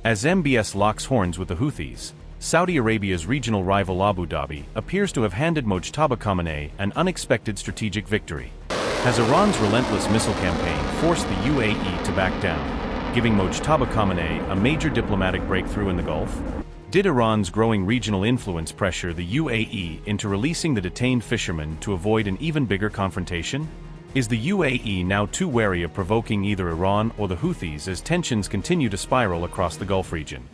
As MBS locks horns with the Houthis, Saudi Arabia's regional rival Abu Dhabi appears to have handed Mojtaba Khamenei an unexpected strategic victory. Has Iran's relentless missile campaign forced the UAE to back down, giving Mojtaba Khamenei a major diplomatic breakthrough in the Gulf? Did Iran's growing regional influence pressure the UAE into releasing the detained fishermen to avoid an even bigger confrontation? Is the UAE now too wary of provoking either Iran or the Houthis as tensions continue to spiral across the Gulf region?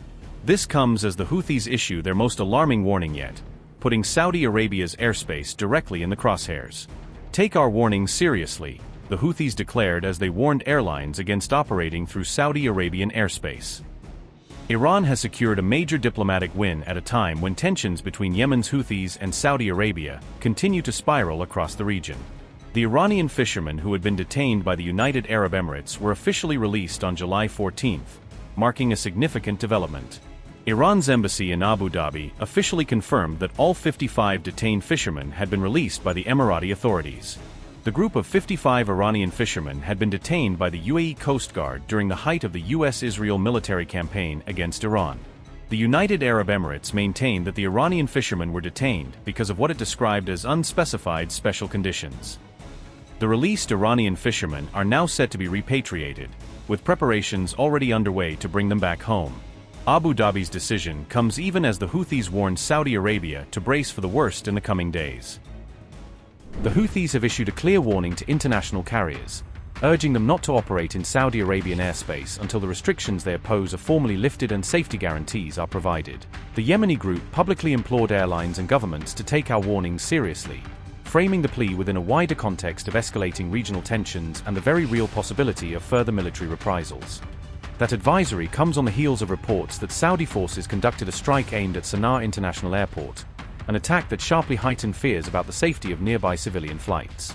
This comes as the Houthis issue their most alarming warning yet, putting Saudi Arabia's airspace directly in the crosshairs. Take our warning seriously, the Houthis declared as they warned airlines against operating through Saudi Arabian airspace. Iran has secured a major diplomatic win at a time when tensions between Yemen's Houthis and Saudi Arabia continue to spiral across the region. The Iranian fishermen who had been detained by the United Arab Emirates were officially released on July 14, marking a significant development. Iran's embassy in Abu Dhabi officially confirmed that all 55 detained fishermen had been released by the Emirati authorities. The group of 55 Iranian fishermen had been detained by the UAE Coast Guard during the height of the US-Israel military campaign against Iran. The United Arab Emirates maintained that the Iranian fishermen were detained because of what it described as unspecified special conditions. The released Iranian fishermen are now set to be repatriated, with preparations already underway to bring them back home. Abu Dhabi's decision comes even as the Houthis warned Saudi Arabia to brace for the worst in the coming days. The Houthis have issued a clear warning to international carriers, urging them not to operate in Saudi Arabian airspace until the restrictions they oppose are formally lifted and safety guarantees are provided. The Yemeni group publicly implored airlines and governments to take our warnings seriously, framing the plea within a wider context of escalating regional tensions and the very real possibility of further military reprisals. That advisory comes on the heels of reports that Saudi forces conducted a strike aimed at Sana'a International Airport, an attack that sharply heightened fears about the safety of nearby civilian flights.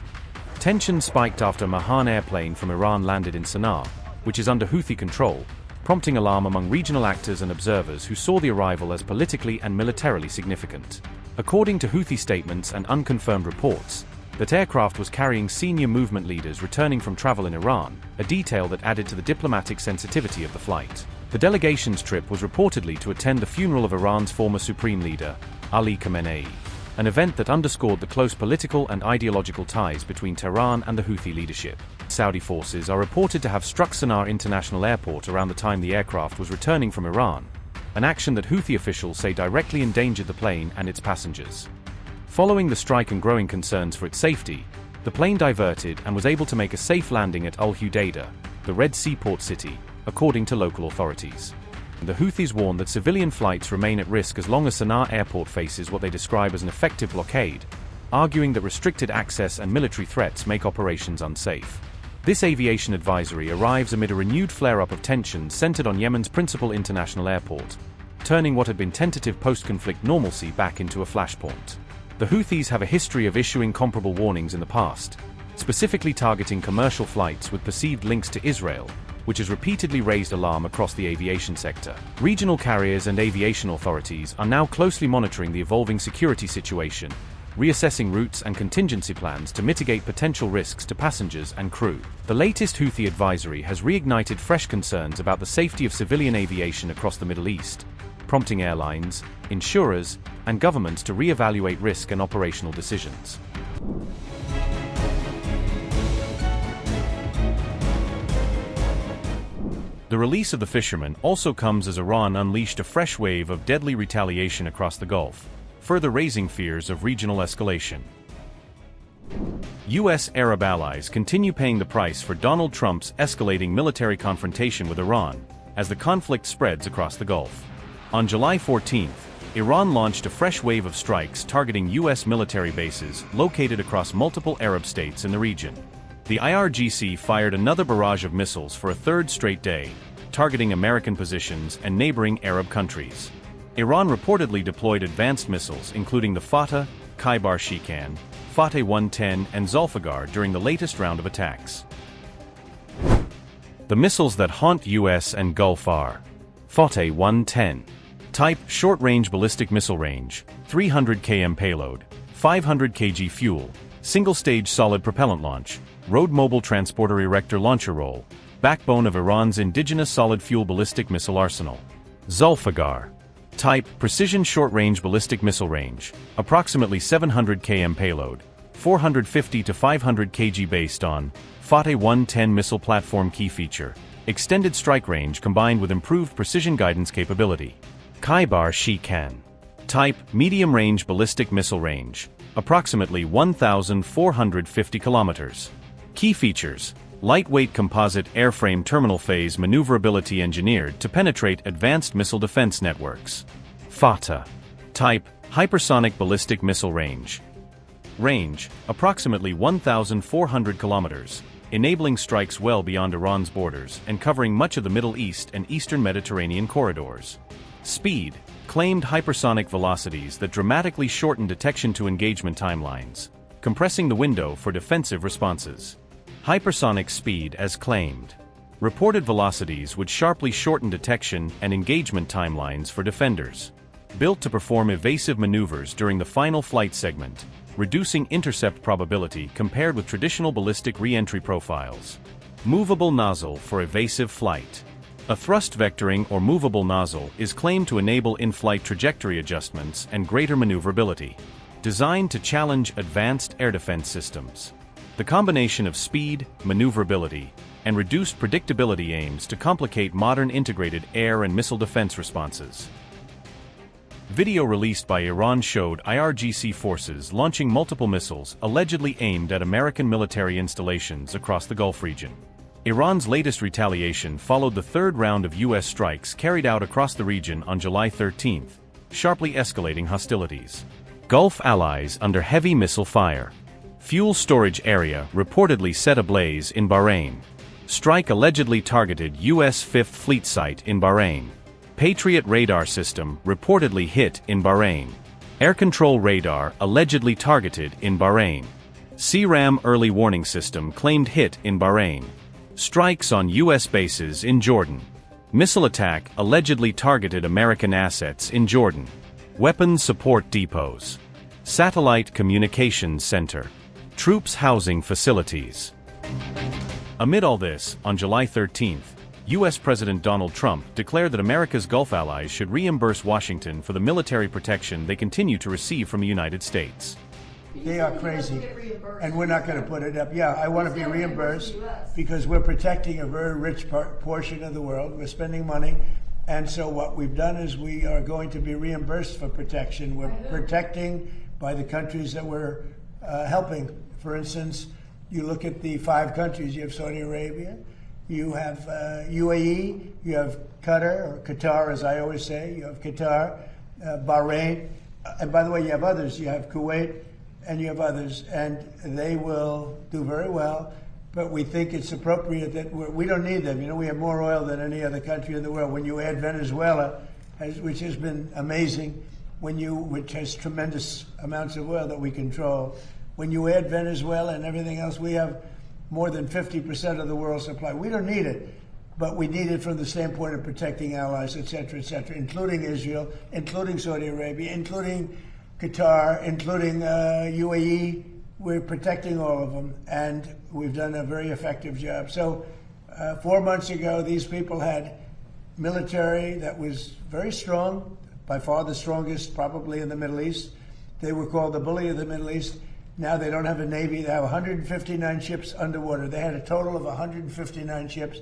Tensions spiked after a Mahan airplane from Iran landed in Sana'a, which is under Houthi control, prompting alarm among regional actors and observers who saw the arrival as politically and militarily significant. According to Houthi statements and unconfirmed reports, that aircraft was carrying senior movement leaders returning from travel in Iran, a detail that added to the diplomatic sensitivity of the flight. The delegation's trip was reportedly to attend the funeral of Iran's former supreme leader, Ali Khamenei, an event that underscored the close political and ideological ties between Tehran and the Houthi leadership. Saudi forces are reported to have struck Sana'a International Airport around the time the aircraft was returning from Iran, an action that Houthi officials say directly endangered the plane and its passengers. Following the strike and growing concerns for its safety, the plane diverted and was able to make a safe landing at Al Hudaydah, the Red Sea port city, according to local authorities. The Houthis warn that civilian flights remain at risk as long as Sana'a airport faces what they describe as an effective blockade, arguing that restricted access and military threats make operations unsafe. This aviation advisory arrives amid a renewed flare-up of tensions centered on Yemen's principal international airport, turning what had been tentative post-conflict normalcy back into a flashpoint. The Houthis have a history of issuing comparable warnings in the past, specifically targeting commercial flights with perceived links to Israel, which has repeatedly raised alarm across the aviation sector. Regional carriers and aviation authorities are now closely monitoring the evolving security situation, reassessing routes and contingency plans to mitigate potential risks to passengers and crew. The latest Houthi advisory has reignited fresh concerns about the safety of civilian aviation across the Middle East, prompting airlines, insurers, and governments to re-evaluate risk and operational decisions. The release of the fishermen also comes as Iran unleashed a fresh wave of deadly retaliation across the Gulf, further raising fears of regional escalation. U.S. Arab allies continue paying the price for Donald Trump's escalating military confrontation with Iran, as the conflict spreads across the Gulf. On July 14, Iran launched a fresh wave of strikes targeting U.S. military bases located across multiple Arab states in the region. The IRGC fired another barrage of missiles for a third straight day, targeting American positions and neighboring Arab countries. Iran reportedly deployed advanced missiles including the Fateh, Khaibar Shikan, Fateh 110 and Zulfiqar during the latest round of attacks. The missiles that haunt US and Gulf are Fateh 110. Type, short-range ballistic missile range, 300 km payload, 500 kg fuel, single-stage solid propellant launch, road mobile transporter erector launcher roll, backbone of Iran's indigenous solid fuel ballistic missile arsenal. Zulfiqar. Type, precision short-range ballistic missile range, approximately 700 km payload, 450 to 500 kg based on Fateh 110 missile platform. Key feature, extended strike range combined with improved precision guidance capability. Khaibar-Shikan. Type, medium-range ballistic missile range, approximately 1,450 kilometers. Key features, lightweight composite airframe terminal phase maneuverability engineered to penetrate advanced missile defense networks. Fateh. Type, hypersonic ballistic missile range. Range, approximately 1,400 kilometers, enabling strikes well beyond Iran's borders and covering much of the Middle East and Eastern Mediterranean corridors. Speed, claimed hypersonic velocities that dramatically shorten detection to engagement timelines, compressing the window for defensive responses. Hypersonic speed as claimed. Reported velocities would sharply shorten detection and engagement timelines for defenders. Built to perform evasive maneuvers during the final flight segment, reducing intercept probability compared with traditional ballistic re-entry profiles. Movable nozzle for evasive flight. A thrust vectoring or movable nozzle is claimed to enable in-flight trajectory adjustments and greater maneuverability. Designed to challenge advanced air defense systems. The combination of speed, maneuverability, and reduced predictability aims to complicate modern integrated air and missile defense responses. Video released by Iran showed IRGC forces launching multiple missiles allegedly aimed at American military installations across the Gulf region. Iran's latest retaliation followed the third round of U.S. strikes carried out across the region on July 13, sharply escalating hostilities. Gulf allies under heavy missile fire. Fuel storage area reportedly set ablaze in Bahrain. Strike allegedly targeted U.S. Fifth Fleet site in Bahrain. Patriot radar system reportedly hit in Bahrain. Air control radar allegedly targeted in Bahrain. CRAM early warning system claimed hit in Bahrain. Strikes on U.S. bases in Jordan. Missile attack allegedly targeted American assets in Jordan. Weapons support depots. Satellite communications center. Troops housing facilities. Amid all this, on July 13, U.S. President Donald Trump declared that America's Gulf allies should reimburse Washington for the military protection they continue to receive from the United States. They are crazy, and we're not going to put it up. Yeah, I want to be reimbursed because we're protecting a very rich portion of the world. We're spending money, and so what we've done is we are going to be reimbursed for protection. We're protecting by the countries that we're helping. For instance, you look at the 5 countries. You have Saudi Arabia, you have UAE, you have Qatar, or Qatar as I always say, you have Qatar, Bahrain, and by the way, you have others. You have Kuwait, and you have others, and they will do very well, but we think it's appropriate that we don't need them. You know, we have more oil than any other country in the world. When you add Venezuela, which has been amazing, which has tremendous amounts of oil that we control, when you add Venezuela and everything else, we have more than 50% of the world's supply. We don't need it, but we need it from the standpoint of protecting allies, et cetera, including Israel, including Saudi Arabia, including Qatar, including UAE. We're protecting all of them, and we've done a very effective job. So 4 months ago, these people had military that was very strong, by far the strongest probably in the Middle East. They were called the bully of the Middle East. Now they don't have a Navy. They have 159 ships underwater. They had a total of 159 ships.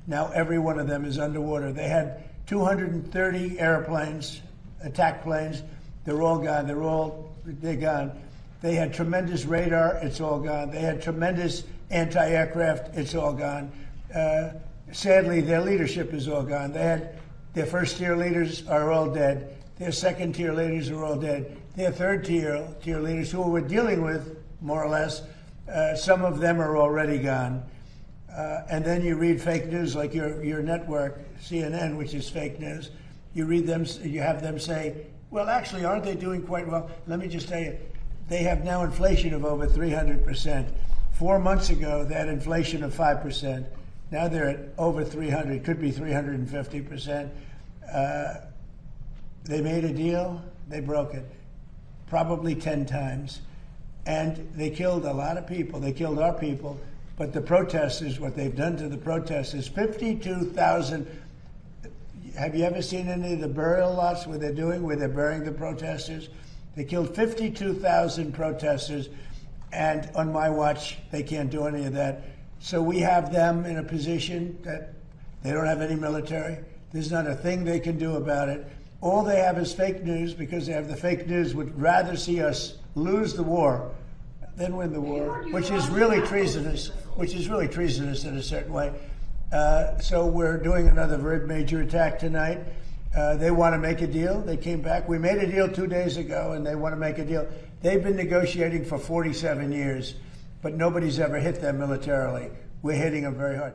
Now every one of them is underwater. They had 230 airplanes, attack planes. They're all gone. They're gone. They had tremendous radar. It's all gone. They had tremendous anti-aircraft. It's all gone. Sadly, their leadership is all gone. They had their first-tier leaders are all dead. Their second-tier leaders are all dead. Their third-tier leaders, who we're dealing with, more or less, some of them are already gone. And then you read fake news like your network, CNN, which is fake news. You read them. You have them say, well, actually, aren't they doing quite well? Let me just tell you, they have now inflation of over 300%. 4 months ago, they had inflation of 5%. Now they're at over 300, could be 350%. They made a deal, they broke it, probably 10 times. And they killed a lot of people. They killed our people. But the protesters, what they've done to the protesters, 52,000 have you ever seen any of the burial lots where they're burying the protesters? They killed 52,000 protesters, and on my watch, they can't do any of that. So we have them in a position that they don't have any military. There's not a thing they can do about it. All they have is fake news, because they have the fake news, would rather see us lose the war than win the war, which is really treasonous, in a certain way. So we're doing another very major attack tonight. They want to make a deal. They came back. We made a deal 2 days ago, and they want to make a deal. They've been negotiating for 47 years, but nobody's ever hit them militarily. We're hitting them very hard.